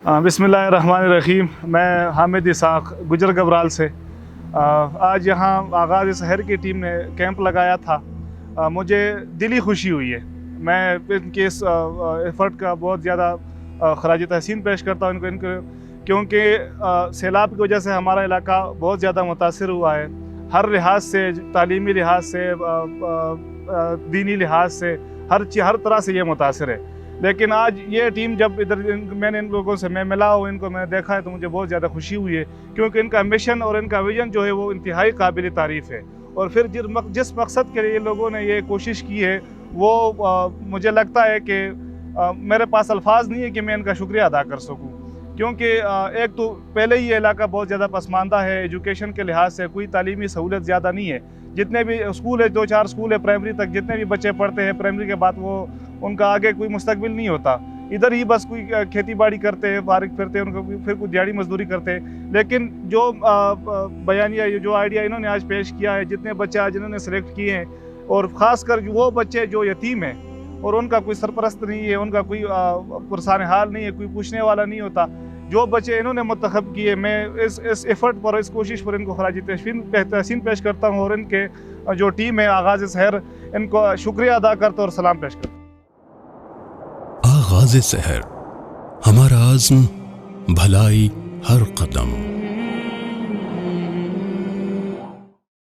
बिस्मिल्लाहिर्रहमानिर्रहीम। मैं हामिद इसहाक गुजर गबराल से आज यहाँ आगाज़ शहर की टीम ने कैंप लगाया था। मुझे दिली खुशी हुई है। मैं इनके इस एफ़र्ट का बहुत ज़्यादा ख़राज तहसीन पेश करता हूँ इनको क्योंकि सैलाब की वजह से हमारा इलाका बहुत ज़्यादा मुतासिर हुआ है। हर लिहाज से, तालीमी लिहाज से, दीनी लिहाज से, हर तरह से ये मुतासिर है। लेकिन आज ये टीम जब इधर मैंने इन लोगों से मैं मिला हूँ, इनको मैंने देखा है तो मुझे बहुत ज़्यादा खुशी हुई है क्योंकि इनका मिशन और इनका विज़न जो है वो इंतहाई काबिल तारीफ़ है। और फिर जिस मकसद के लिए लोगों ने ये कोशिश की है वो मुझे लगता है कि मेरे पास अल्फाज नहीं है कि मैं इनका शुक्रिया अदा कर सकूँ क्योंकि एक तो पहले ही ये इलाका बहुत ज़्यादा पसमानदा है। एजुकेशन के लिहाज से कोई तालीमी सहूलत ज़्यादा नहीं है। जितने भी स्कूल है, 2-4 स्कूल है प्राइमरी तक, जितने भी बच्चे पढ़ते हैं प्राइमरी के बाद वो उनका आगे कोई मुस्तकबिल नहीं होता। इधर ही बस कोई खेती बाड़ी करते हैं, फारिग फिरते हैं, उनको फिर कुछ दिहाड़ी मजदूरी करते हैं। लेकिन जो बयानिया, जो आइडिया इन्होंने आज पेश किया है, जितने बच्चे आज इन्होंने सेलेक्ट किए हैं और ख़ासकर वो बच्चे जो यतीम हैं और उनका कोई सरपरस्त नहीं है, उनका कोई पुरसान हाल नहीं है, कोई पूछने वाला नहीं होता, जो बच्चे इन्होंने मुंतखब किए, मैं इस एफ़र्ट पर, इस कोशिश पर इनको ख़राज तहसीन पेश करता हूँ और इनके जो टीम है आगाज़ शहर, इनको शुक्रिया अदा करता हूँ और सलाम पेश करता हूँ। आगाज़ शहर, हमारा आज़्म, भलाई हर कदम।